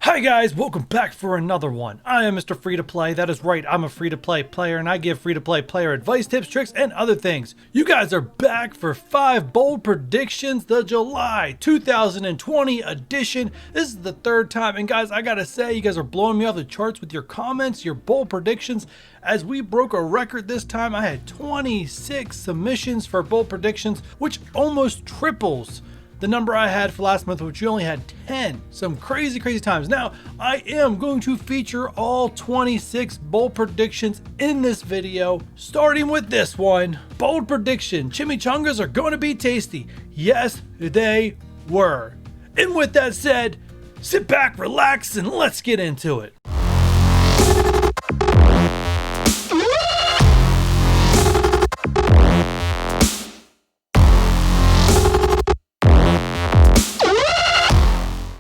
Hi guys, welcome back for another one. I am Mr. Free to Play. That is right, I'm a free to play player and I give free to play player advice, tips, tricks, and other things. You guys are back for 5 bold predictions, the July 2020 edition. This is the third time, and guys, I gotta say, you guys are blowing me off the charts with your comments, your bold predictions. As we broke a record this time, I had 26 submissions for bold predictions, which almost triples the number I had for last month, which you only had 10. Some crazy times. Now, I am going to feature all 26 bold predictions in this video, starting with this one. Bold prediction, chimichangas are going to be tasty. Yes, they were. And with that said, sit back, relax, and let's get into it.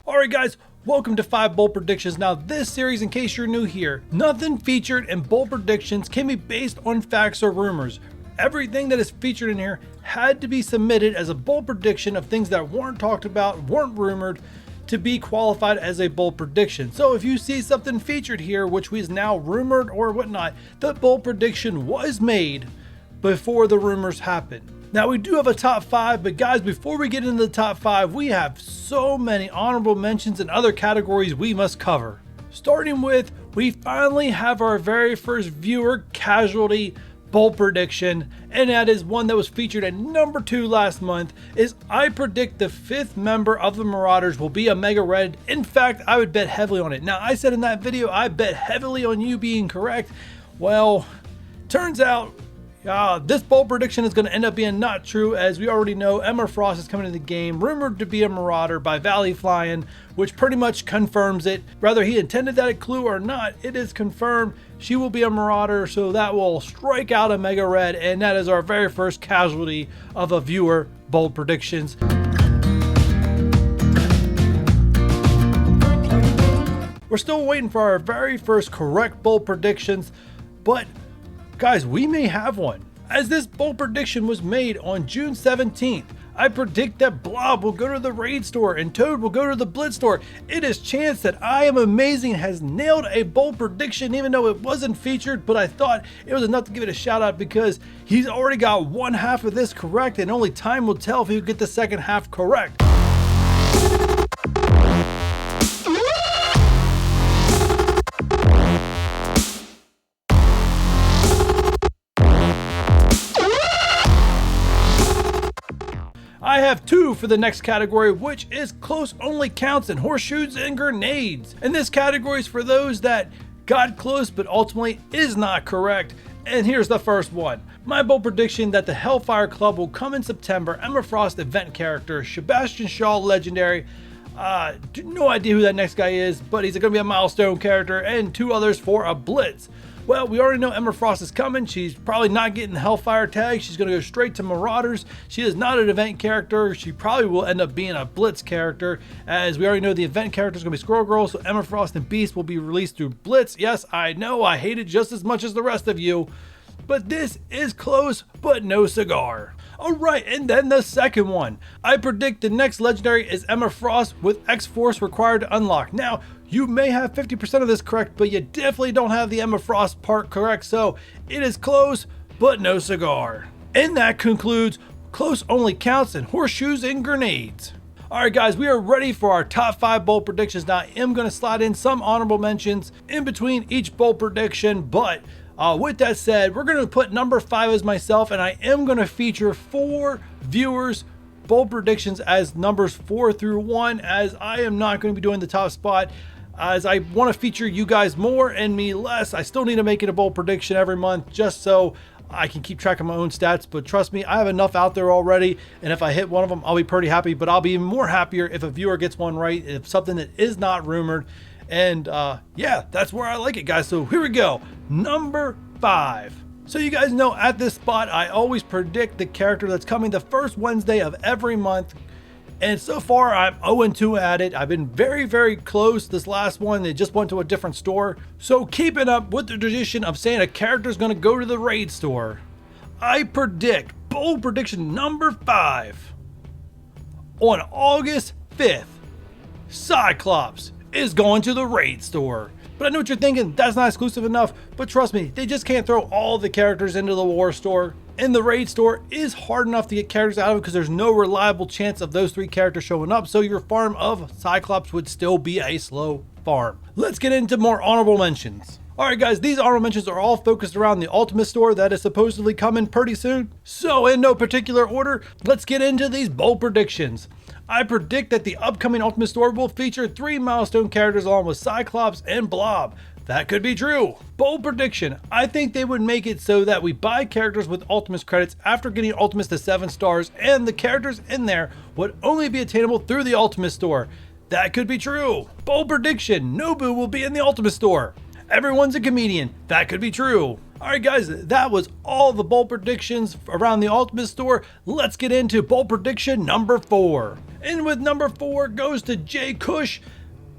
Alright guys, welcome to 5 bold predictions. Now this series, in case you're new here, nothing featured in bold predictions can be based on facts or rumors. Everything that is featured in here had to be submitted as a bold prediction of things that weren't talked about, weren't rumored, to be qualified as a bold prediction. So if you see something featured here which is now rumored or whatnot, the bold prediction was made before the rumors happened. Now we do have a top 5, but guys, before we get into the top 5, we have so many honorable mentions and other categories we must cover. Starting with, we finally have our very first viewer casualty bold prediction, and that is one that was featured at number 2 last month. Is I predict the 5th member of the Marauders will be a Mega Red. In fact, I would bet heavily on it. Now I said in that video, I bet heavily on you being correct. Well, turns out this bold prediction is going to end up being not true, as we already know Emma Frost is coming into the game, rumored to be a Marauder by Valley Flying, which pretty much confirms it. Whether he intended that clue or not, it is confirmed she will be a Marauder, so that will strike out a Mega Red, and that is our very first casualty of a viewer bold predictions. We're still waiting for our very first correct bold predictions, but guys, we may have one, as this bold prediction was made on June 17th. I predict that Blob will go to the Raid store and Toad will go to the Blitz store. It is chance that I Am Amazing has nailed a bold prediction, even though it wasn't featured, but I thought it was enough to give it a shout out because he's already got one half of this correct, and only time will tell if he'll get the second half correct. I have 2 for the next category, which is close only counts and horseshoes and grenades. And this category is for those that got close but ultimately is not correct. And here's the first one. My bold prediction that the Hellfire Club will come in September. Emma Frost event character, Sebastian Shaw legendary. No idea who that next guy is, but he's going to be a milestone character, and 2 others for a Blitz. Well, we already know Emma Frost is coming. She's probably not getting the Hellfire tag. She's going to go straight to Marauders. She is not an event character. She probably will end up being a Blitz character, as we already know the event character is going to be Squirrel Girl, so Emma Frost and Beast will be released through Blitz. Yes, I know, I hate it just as much as the rest of you, but this is close, but no cigar. Alright, and then the second one. I predict the next legendary is Emma Frost with X-Force required to unlock. Now, you may have 50% of this correct, but you definitely don't have the Emma Frost part correct, so it is close, but no cigar. And that concludes close only counts and horseshoes and grenades. Alright guys, we are ready for our top 5 bold predictions. Now, I am going to slide in some honorable mentions in between each bold prediction, but with that said, we're going to put number 5 as myself, and I am going to feature 4 viewers bold predictions as numbers 4 through 1, as I am not going to be doing the top spot, as I want to feature you guys more and me less. I still need to make it a bold prediction every month just so I can keep track of my own stats, but trust me, I have enough out there already, and if I hit one of them, I'll be pretty happy, but I'll be even more happier if a viewer gets one right, if something that is not rumored. And yeah, that's where I like it, guys. So here we go. Number 5. So you guys know at this spot, I always predict the character that's coming the first Wednesday of every month. And so far, I'm 0-2 at it. I've been very close. This last one, they just went to a different store. So keeping up with the tradition of saying a character is going to go to the Raid store, I predict, bold prediction number 5, on August 5th, Cyclops is going to the raid store. But I know what you're thinking, that's not exclusive enough, but trust me, they just can't throw all the characters into the war store. And the raid store is hard enough to get characters out of because there's no reliable chance of those 3 characters showing up, so your farm of Cyclops would still be a slow farm. Let's get into more honorable mentions. Alright guys, these honorable mentions are all focused around the Ultimate Store that is supposedly coming pretty soon. So in no particular order, let's get into these bold predictions. I predict that the upcoming Ultimate Store will feature 3 milestone characters along with Cyclops and Blob. That could be true. Bold prediction, I think they would make it so that we buy characters with Ultimates credits after getting Ultimates to 7 stars, and the characters in there would only be attainable through the Ultimate Store. That could be true. Bold prediction, Nobu will be in the Ultimate Store. Everyone's a comedian. That could be true. Alright guys, that was all the bold predictions around the Ultimate Store. Let's get into bold prediction number 4. And with number 4 goes to Jay Cush.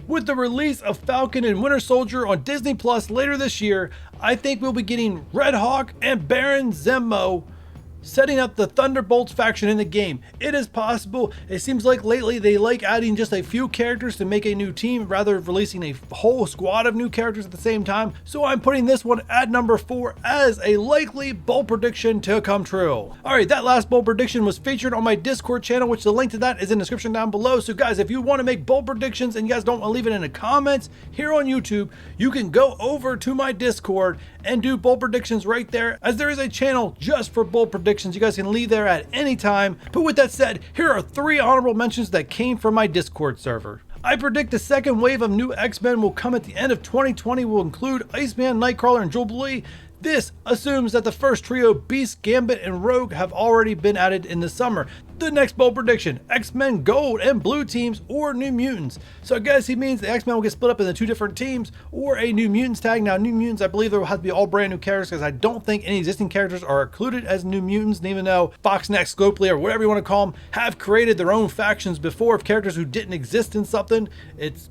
With the release of Falcon and Winter Soldier on Disney Plus later this year, I think we'll be getting Red Hawk and Baron Zemo setting up the Thunderbolts faction in the game. It is possible. It seems like lately they like adding just a few characters to make a new team rather than releasing a whole squad of new characters at the same time. So I'm putting this one at number 4 as a likely bold prediction to come true. Alright, that last bold prediction was featured on my Discord channel, which the link to that is in the description down below. So guys, if you want to make bold predictions and you guys don't want to leave it in the comments here on YouTube, you can go over to my Discord and do bold predictions right there, as there is a channel just for bold predictions. You guys can leave there at any time. But with that said, here are 3 honorable mentions that came from my Discord server. I predict the second wave of new X-Men will come at the end of 2020, will include Iceman, Nightcrawler, and Jubilee. This assumes that the first trio, Beast, Gambit, and Rogue, have already been added in the summer. The next bold prediction, X-Men Gold and Blue teams or New Mutants. So I guess he means the X-Men will get split up into 2 different teams or a New Mutants tag. Now New Mutants, I believe there will have to be all brand new characters because I don't think any existing characters are included as New Mutants. And even though Fox Next, Scopely, or whatever you want to call them, have created their own factions before of characters who didn't exist in something, it's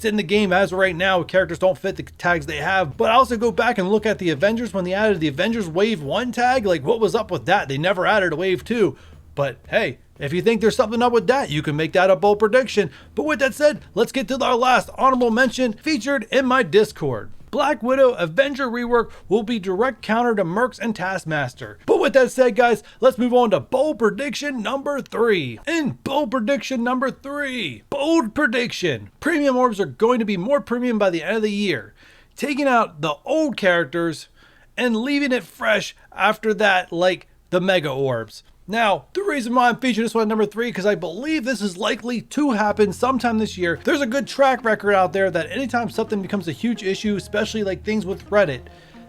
in the game as of right now. Characters don't fit the tags they have. But I also go back and look at the Avengers when they added the Avengers Wave 1 tag. Like, what was up with that? They never added a Wave 2. But hey, if you think there's something up with that, you can make that a bold prediction. But with that said, let's get to our last honorable mention featured in my Discord. Black Widow Avenger rework will be direct counter to Mercs and Taskmaster. But with that said, guys, let's move on to bold prediction number 3. And bold prediction number 3, bold prediction, premium orbs are going to be more premium by the end of the year, taking out the old characters and leaving it fresh after that, like the mega orbs. Now, the reason why I'm featuring this one at number 3, because I believe this is likely to happen sometime this year. There's a good track record out there that anytime something becomes a huge issue, especially like things with Reddit,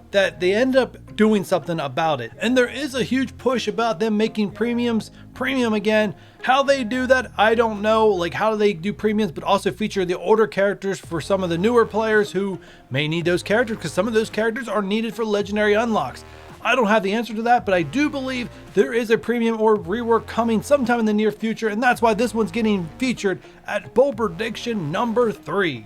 that they end up doing something about it. And there is a huge push about them making premiums premium again. How they do that, I don't know. Like, how do they do premiums but also feature the older characters for some of the newer players who may need those characters, because some of those characters are needed for legendary unlocks. I don't have the answer to that, but I do believe there is a premium orb rework coming sometime in the near future, and that's why this one's getting featured at bold prediction number 3.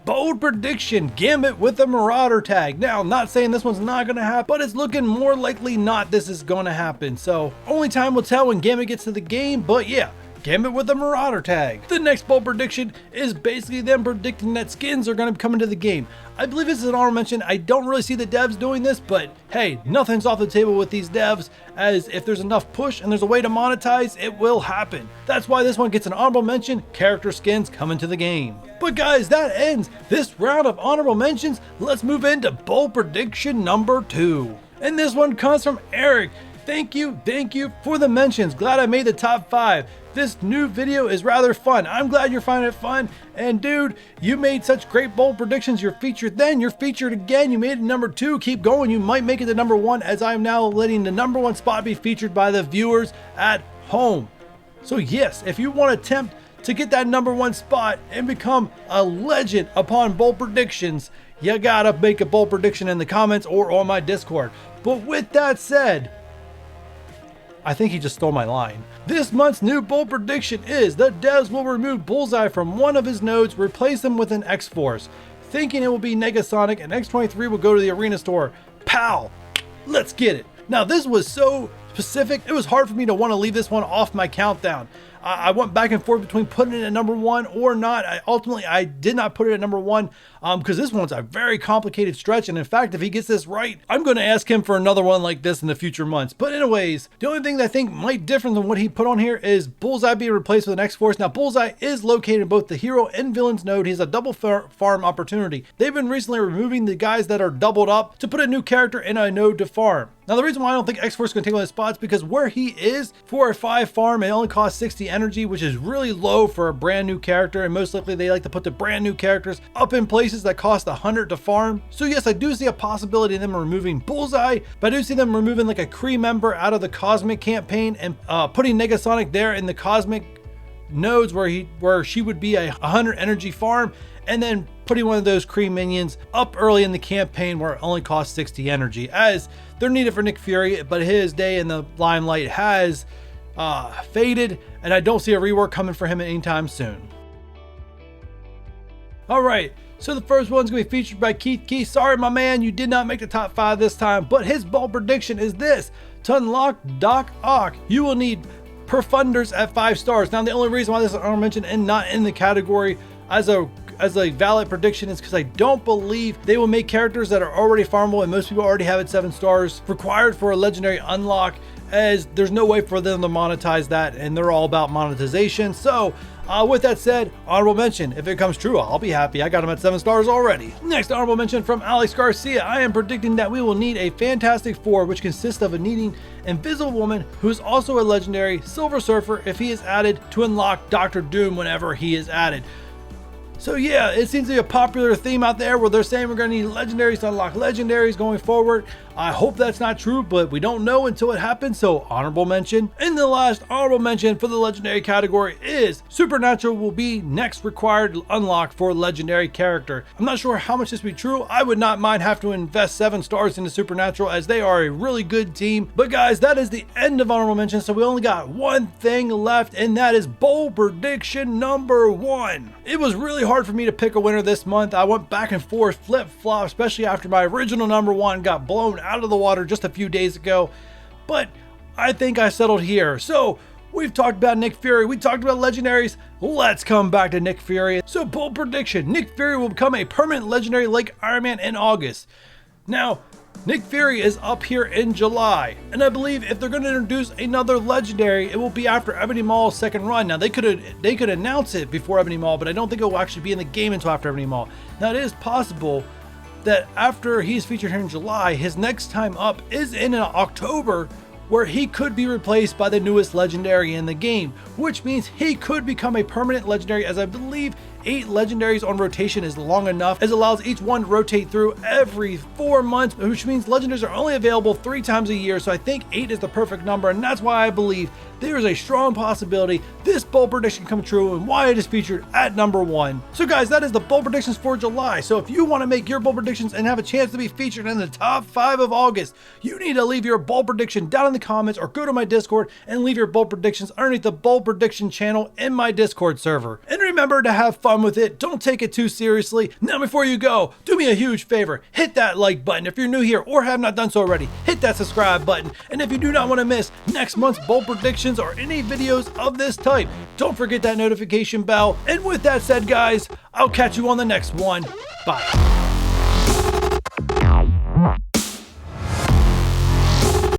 Bold prediction, Gambit with a Marauder tag. Now, I'm not saying this one's not going to happen, but it's looking more likely not this is going to happen. So, only time will tell when Gambit gets to the game, but yeah, Gambit with a Marauder tag. The next bold prediction is basically them predicting that skins are going to come into the game. I believe this is an honorable mention. I don't really see the devs doing this, but hey, nothing's off the table with these devs, as if there's enough push and there's a way to monetize, it will happen. That's why this one gets an honorable mention, character skins coming to the game. But guys, that ends this round of honorable mentions. Let's move into bold prediction number 2. And this one comes from Eric. Thank you for the mentions. Glad I made the top 5. This new video is rather fun. I'm glad you're finding it fun. And dude, you made such great bold predictions. You're featured then, you're featured again. You made it number 2. Keep going. You might make it to number 1, as I'm now letting the number 1 spot be featured by the viewers at home. So yes, if you want to attempt to get that number 1 spot and become a legend upon bold predictions, you gotta make a bold prediction in the comments or on my Discord. But with that said, I think he just stole my line. This month's new bold prediction is the devs will remove Bullseye from one of his nodes, replace him with an X-Force, thinking it will be Negasonic, and X-23 will go to the arena store. Pow! Let's get it. Now this was so specific, it was hard for me to want to leave this one off my countdown. I went back and forth between putting it at number 1 or not. Ultimately, I did not put it at number 1 because this one's a very complicated stretch. And in fact, if he gets this right, I'm going to ask him for another one like this in the future months. But anyways, the only thing that I think might differ than what he put on here is Bullseye being replaced with an X-Force. Now, Bullseye is located in both the hero and villains node. He's a double farm opportunity. They've been recently removing the guys that are doubled up to put a new character in a node to farm. Now, the reason why I don't think X-Force is going to take one of his spots because where he is for a 5 farm, it only costs 60 energy, which is really low for a brand new character. And most likely they like to put the brand new characters up in places that cost 100 to farm. So yes, I do see a possibility of them removing Bullseye, but I do see them removing like a Kree member out of the Cosmic campaign and putting Negasonic there in the Cosmic nodes where she would be a 100 energy farm, and then putting one of those Kree minions up early in the campaign where it only costs 60 energy, as they're needed for Nick Fury, but his day in the limelight has faded, and I don't see a rework coming for him anytime soon. All right, so the first one's gonna be featured by Keith. Sorry, my man, you did not make the top 5 this time, but his bold prediction is this: to unlock Doc Ock, you will need Perfunders at 5 stars. Now, the only reason why this is honorable mention and not in the category as a valid prediction is because I don't believe they will make characters that are already farmable, and most people already have it 7 stars required for a legendary unlock, as there's no way for them to monetize that, and they're all about monetization. So with that said, honorable mention. If it comes true, I'll be happy. I got him at 7 stars already. Next honorable mention from Alex Garcia. I am predicting that we will need a Fantastic Four, which consists of a needing Invisible Woman, who is also a legendary, Silver Surfer if he is added, to unlock Doctor Doom whenever he is added. So yeah, it seems to be a popular theme out there where they're saying we're going to need legendaries to unlock legendaries going forward. I hope that's not true, but we don't know until it happens, so honorable mention. And the last honorable mention for the legendary category is Supernatural will be next required unlock for legendary character. I'm not sure how much this will be true. I would not mind having to invest 7 stars into Supernatural, as they are a really good team. But guys, that is the end of honorable mention, so we only got one thing left, and that is bold prediction number 1. It was really hard for me to pick a winner this month. I went back and forth, flip-flop, especially after my original number 1 got blown out of the water just a few days ago. But I think I settled here. So we've talked about Nick Fury, we talked about legendaries. Let's come back to Nick Fury. So bold prediction: Nick Fury will become a permanent legendary like Iron Man in August. Now, Nick Fury is up here in July, and I believe if they're going to introduce another legendary, it will be after Ebony Maw's second run. Now, they could announce it before Ebony Maw, but I don't think it will actually be in the game until after Ebony Maw. Now, it is possible that after he's featured here in July, his next time up is in October, where he could be replaced by the newest legendary in the game, which means he could become a permanent legendary, as I believe 8 legendaries on rotation is long enough, as it allows each one to rotate through every 4 months, which means legendaries are only available 3 times a year. So I think 8 is the perfect number, and that's why I believe there is a strong possibility this bold prediction come true, and why it is featured at number 1. So guys, that is the bold predictions for July. So if you want to make your bold predictions and have a chance to be featured in the top 5 of August, you need to leave your bold prediction down in the comments, or go to my Discord and leave your bold predictions underneath the bold prediction channel in my Discord server. And remember to have fun with it. Don't take it too seriously. Now, before you go, do me a huge favor. Hit that like button. If you're new here or have not done so already, hit that subscribe button. And if you do not want to miss next month's bold predictions or any videos of this type, don't forget that notification bell. And with that said, guys, I'll catch you on the next one. Bye.